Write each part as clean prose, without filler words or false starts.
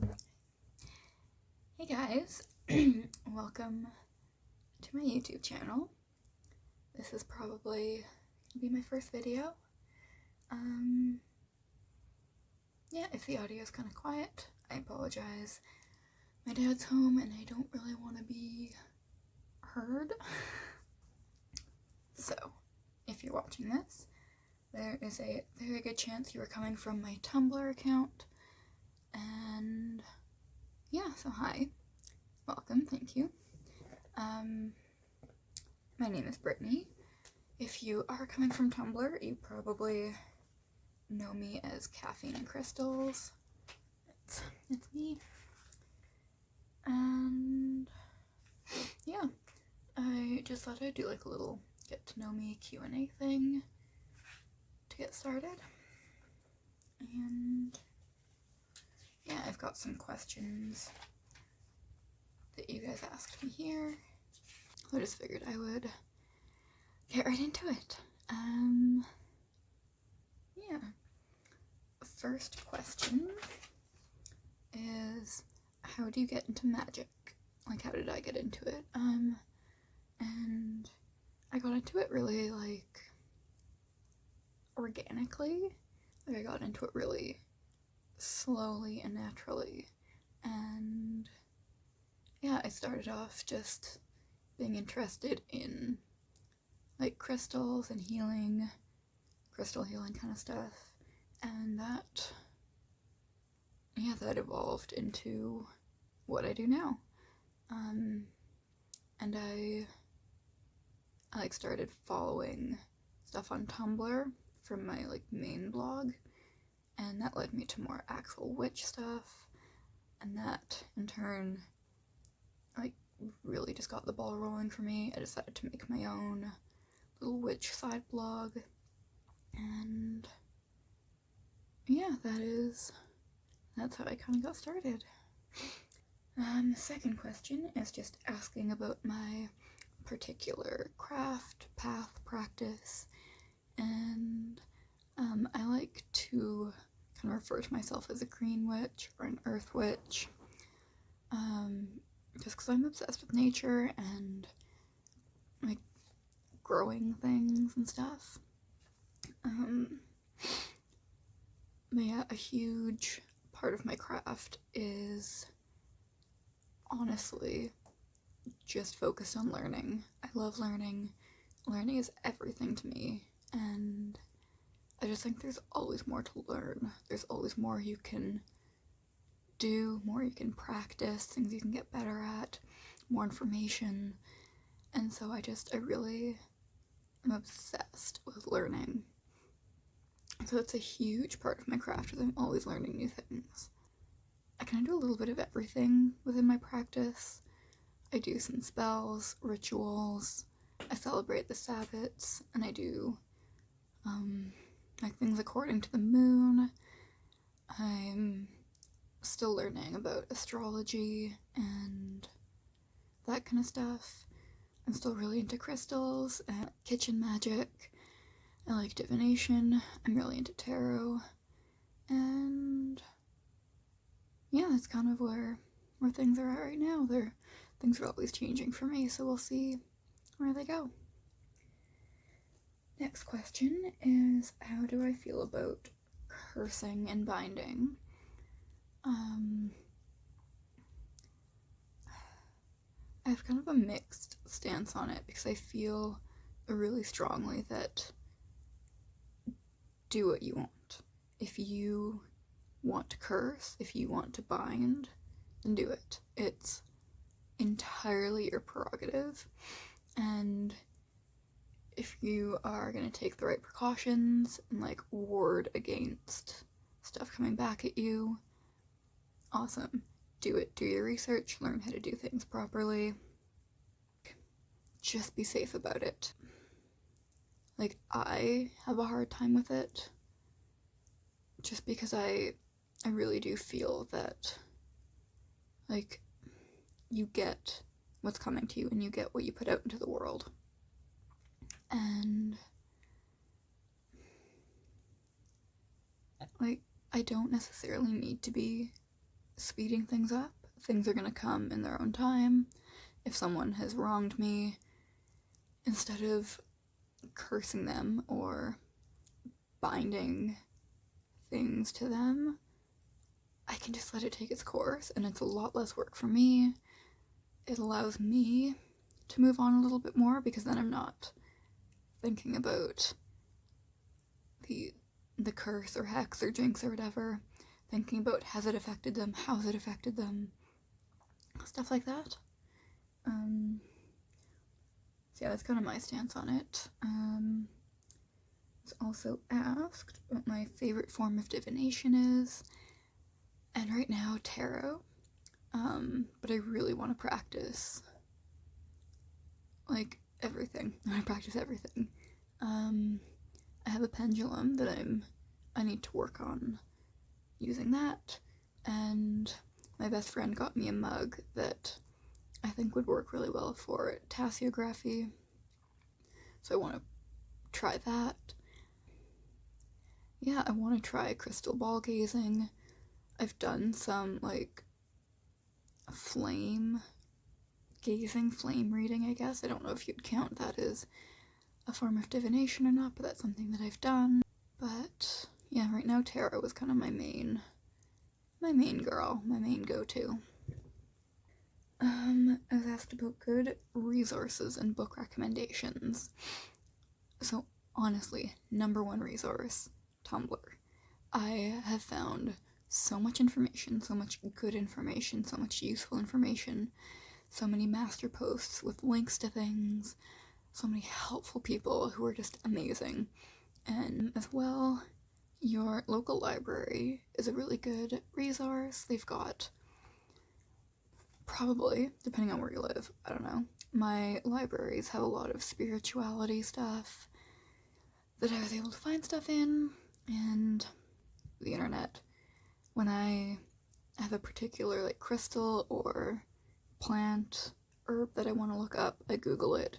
Hey guys, welcome to my YouTube channel. This is probably gonna be my first video. Yeah, if the audio is kind of quiet, I apologize. My dad's home and I don't really want to be heard. So, if you're watching this, there is a very good chance you are coming from my Tumblr account. And yeah, so hi. Welcome, thank you. My name is Brittany. If you are coming from Tumblr, you probably know me as Caffeine and Crystals. It's me. And yeah, I just thought I'd do like a little get to know me Q&A thing to get started. And yeah, I've got some questions that you guys asked me here. I just figured I would get right into it. Yeah. First question is, how do you get into magic? Like, how did I get into it? And I got into it really, like, organically. Like, I got into it really slowly and naturally. And yeah, I started off just being interested in like crystals and healing, crystal healing kind of stuff, and that evolved into what I do now. And I like started following stuff on Tumblr from my like main blog, and that led me to more actual witch stuff, and that in turn like really just got the ball rolling for me. I decided to make my own little witch side blog, and yeah, that's how I kind of got started. The second question is just asking about my particular craft, path, practice, and I like to kind of refer to myself as a green witch or an earth witch, just because I'm obsessed with nature and like growing things and stuff. But yeah, a huge part of my craft is honestly just focused on learning. I love learning. Learning is everything to me, and I just think there's always more to learn. There's always more you can do, more you can practice, things you can get better at, more information. And so I really am obsessed with learning. So it's a huge part of my craft, is I'm always learning new things. I kind of do a little bit of everything within my practice. I do some spells, rituals, I celebrate the Sabbats, and I do like things according to the moon. I'm still learning about astrology and that kind of stuff. I'm still really into crystals and kitchen magic. I like divination. I'm really into tarot. And yeah, that's kind of where things are at right now. Things are always changing for me, so we'll see where they go. Next question is, how do I feel about cursing and binding? I have kind of a mixed stance on it, because I feel really strongly that do what you want. If you want to curse, if you want to bind, then do it. It's entirely your prerogative, and if you are going to take the right precautions and like ward against stuff coming back at you, awesome. Do it. Do your research, learn how to do things properly. Just be safe about it. Like, I have a hard time with it, just because I really do feel that, like, you get what's coming to you and you get what you put out into the world. And like, I don't necessarily need to be speeding things up. Things are gonna come in their own time. If someone has wronged me, instead of cursing them or binding things to them, I can just let it take its course, and it's a lot less work for me. It allows me to move on a little bit more, because then I'm not thinking about the curse or hex or jinx or whatever, thinking about has it affected them, how's it affected them, stuff like that. So yeah, that's kind of my stance on it. It's also asked what my favorite form of divination is, and right now tarot, but I really want to practice like everything. I want to practice everything. I have a pendulum that I need to work on using that, and my best friend got me a mug that I think would work really well for tasseography, so I want to try that. Yeah, I want to try crystal ball gazing. I've done some like flame gazing, flame reading, I guess. I don't know if you'd count that as a form of divination or not, but that's something that I've done. But yeah, right now tarot is kind of my main girl, my main go-to. I was asked about good resources and book recommendations. So honestly, number one resource, Tumblr. I have found so much information, so much good information, so much useful information, so many master posts with links to things, so many helpful people who are just amazing. And as well, your local library is a really good resource. They've got, probably, depending on where you live, I don't know, my libraries have a lot of spirituality stuff that I was able to find stuff in, and the internet. When I have a particular like crystal or plant, herb that I want to look up, I Google it.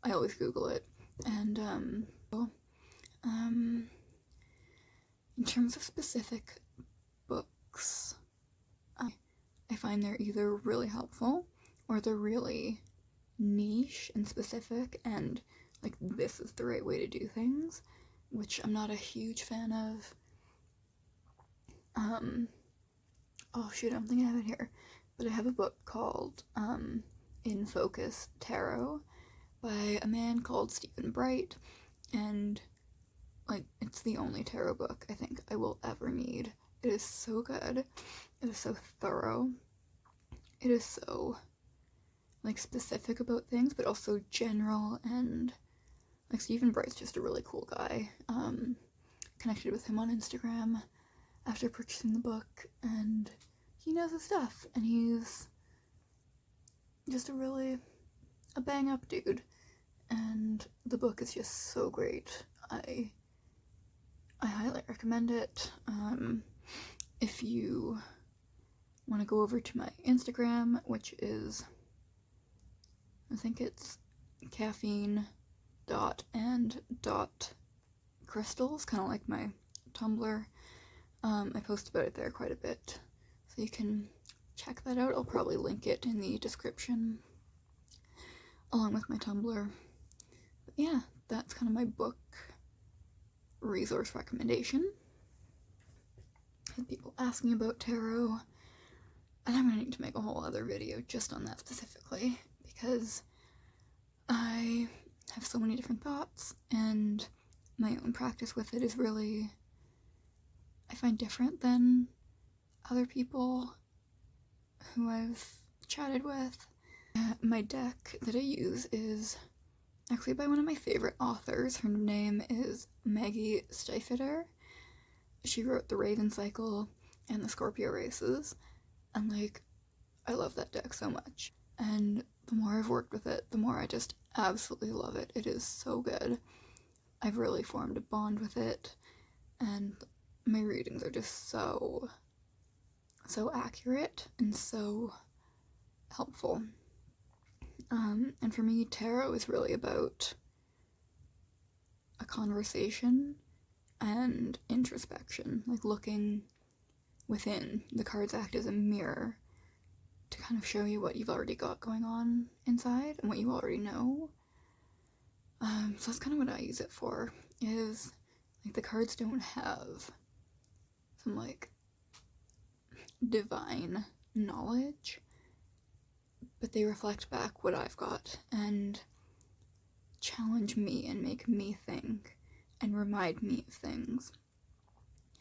I always Google it. And in terms of specific books, I find they're either really helpful or they're really niche and specific and like this is the right way to do things, which I'm not a huge fan of. Oh shoot, I don't think I have it here, but I have a book called In Focus Tarot by a man called Stephen Bright, and like it's the only tarot book I think I will ever need. It is so good. It is so thorough. It is so like specific about things, but also general, and like Stephen Bright's just a really cool guy. Connected with him on Instagram after purchasing the book, and he knows his stuff, and he's just a bang up dude, and the book is just so great. I highly recommend it. If you want to go over to my Instagram, which is, I think it's caffeine.and.crystals, kind of like my Tumblr. I post about it there quite a bit, so you can check that out. I'll probably link it in the description along with my Tumblr. But yeah, that's kind of my book resource recommendation. I had people asking about tarot, and I'm gonna need to make a whole other video just on that specifically, because I have so many different thoughts, and my own practice with it is really, I find, different than other people who I've chatted with. My deck that I use is actually by one of my favorite authors. Her name is Maggie Stiefvater. She wrote The Raven Cycle and the Scorpio Races, and like, I love that deck so much. And the more I've worked with it, the more I just absolutely love it. It is so good. I've really formed a bond with it, and my readings are just so accurate and so helpful. And for me, tarot is really about a conversation and introspection, like looking within. The cards act as a mirror to kind of show you what you've already got going on inside and what you already know. So that's kind of what I use it for, is, like, the cards don't have some, like, divine knowledge, but they reflect back what I've got and challenge me and make me think and remind me of things.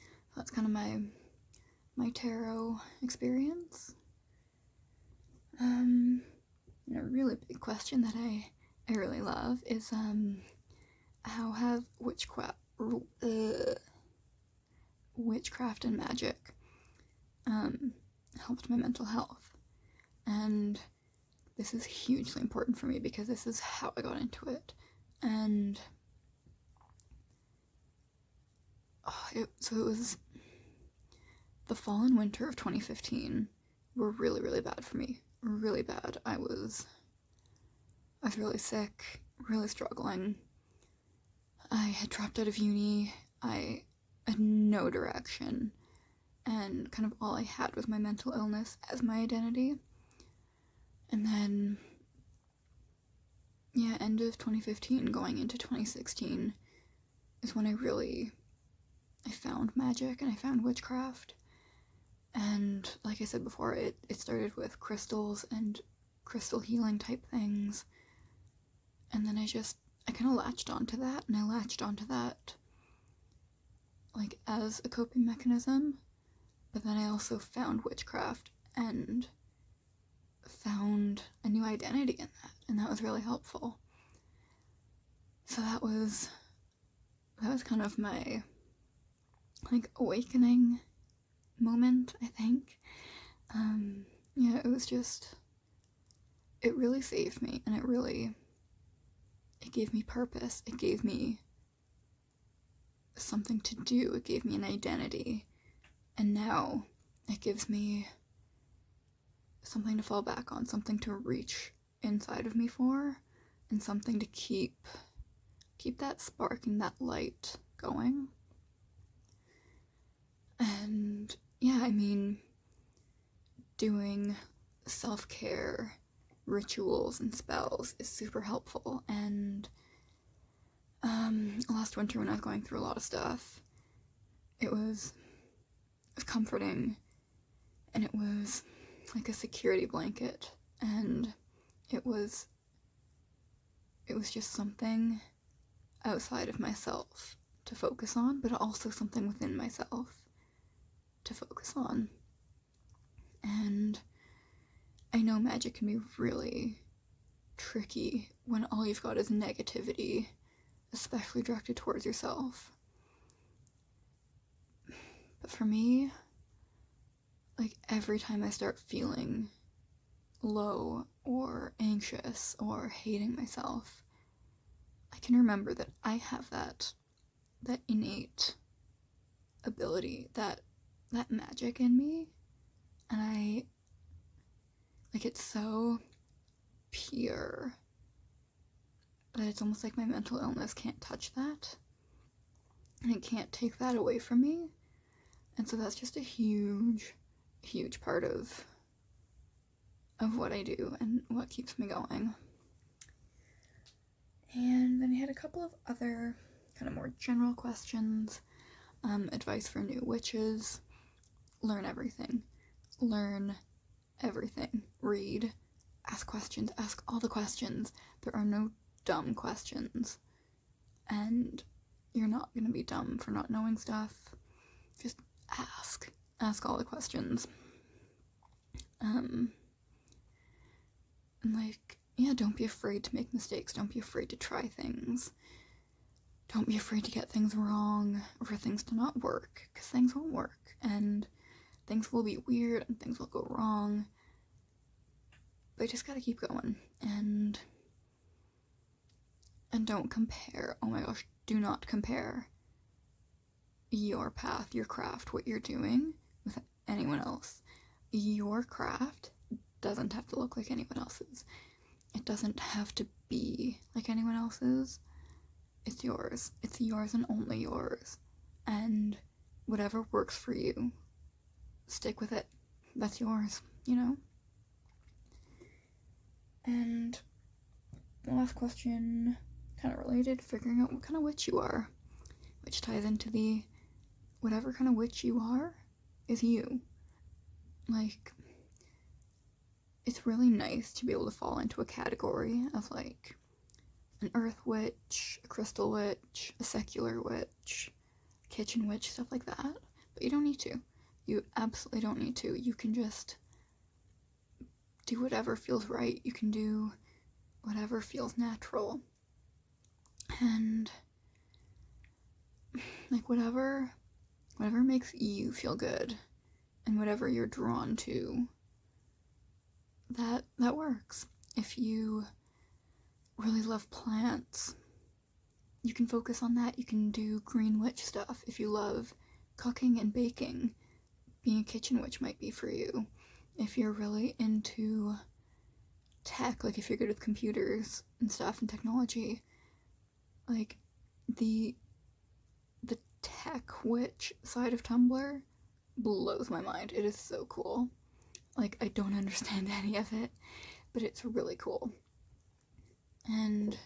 So that's kind of my tarot experience. And a really big question that I really love is how have witchcraft and magic helped my mental health? And this is hugely important for me because this is how I got into it. And it was the fall and winter of 2015 were really, really bad for me. Really bad. I was really sick, really struggling. I had dropped out of uni. I had no direction, and kind of all I had was my mental illness as my identity. And then, yeah, end of 2015 going into 2016 is when I found magic and I found witchcraft. And like I said before, it started with crystals and crystal healing type things. And then I kind of latched onto that, and I latched onto that like as a coping mechanism. But then I also found witchcraft and found a new identity in that, and that was really helpful. So that was kind of my, like, awakening moment, I think. Yeah, it really saved me, and it gave me purpose. It gave me something to do. It gave me an identity. And now it gives me something to fall back on, something to reach inside of me for, and something to keep that spark and that light going. And yeah, I mean, doing self-care rituals and spells is super helpful. And last winter when I was going through a lot of stuff, it was comforting, and it was like a security blanket, and it was just something outside of myself to focus on, but also something within myself to focus on. And I know magic can be really tricky when all you've got is negativity, especially directed towards yourself. But for me, like, every time I start feeling low or anxious or hating myself, I can remember that I have that innate ability, that magic in me, and it's so pure that it's almost like my mental illness can't touch that, and it can't take that away from me. And so that's just a huge part of what I do and what keeps me going. And then I had a couple of other kind of more general questions. Advice for new witches: learn everything. Read, ask questions, ask all the questions. There are no dumb questions, and you're not gonna be dumb for not knowing stuff. Just ask all the questions. And like, yeah, don't be afraid to make mistakes. Don't be afraid to try things. Don't be afraid to get things wrong or for things to not work, because things won't work, and things will be weird and things will go wrong. But you just gotta keep going, and don't compare. Oh my gosh, do not compare your path, your craft, what you're doing with anyone else. Your craft doesn't have to look like anyone else's. It doesn't have to be like anyone else's. It's yours. It's yours and only yours. And whatever works for you, stick with it. That's yours, you know? And the last question, kind of related, figuring out what kind of witch you are, which ties into the whatever kind of witch you are is you. Like, it's really nice to be able to fall into a category of like an earth witch, a crystal witch, a secular witch, kitchen witch, stuff like that. But you don't need to. You absolutely don't need to. You can just do whatever feels right. You can do whatever feels natural. And like whatever makes you feel good and whatever you're drawn to, that works. If you really love plants, you can focus on that. You can do green witch stuff. If you love cooking and baking, being a kitchen witch might be for you. If you're really into tech, like if you're good with computers and stuff and technology, like the tech witch side of Tumblr blows my mind. It is so cool. Like, I don't understand any of it, but it's really cool. And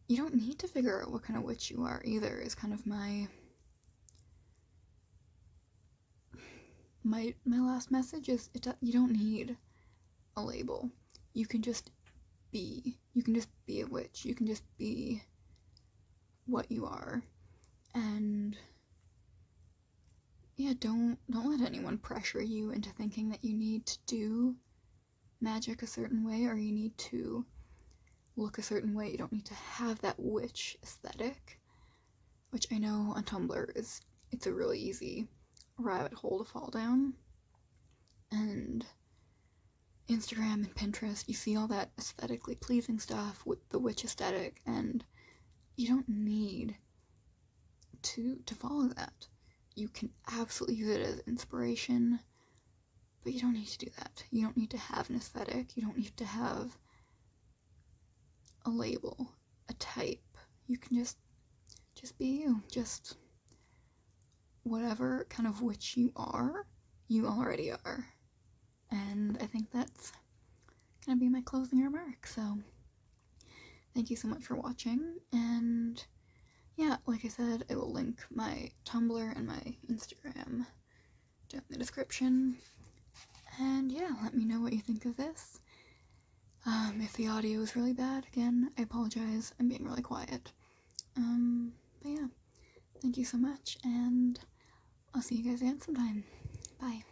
you don't need to figure out what kind of witch you are either, is kind of my last message is you don't need a label. You can just be. You can just be a witch. You can just be what you are. And yeah, don't let anyone pressure you into thinking that you need to do magic a certain way or you need to look a certain way. You don't need to have that witch aesthetic, which I know on Tumblr it's a really easy rabbit hole to fall down. And Instagram and Pinterest, you see all that aesthetically pleasing stuff with the witch aesthetic, and you don't need to follow that. You can absolutely use it as inspiration, but you don't need to do that. You don't need to have an aesthetic. You don't need to have a label, a type. You can just be you. Just whatever kind of witch you are, you already are. And I think that's gonna be my closing remark. So thank you so much for watching, and yeah, like I said, I will link my Tumblr and my Instagram down in the description. And yeah, let me know what you think of this. If the audio is really bad, again, I apologize. I'm being really quiet. But yeah, thank you so much, and I'll see you guys again sometime. Bye.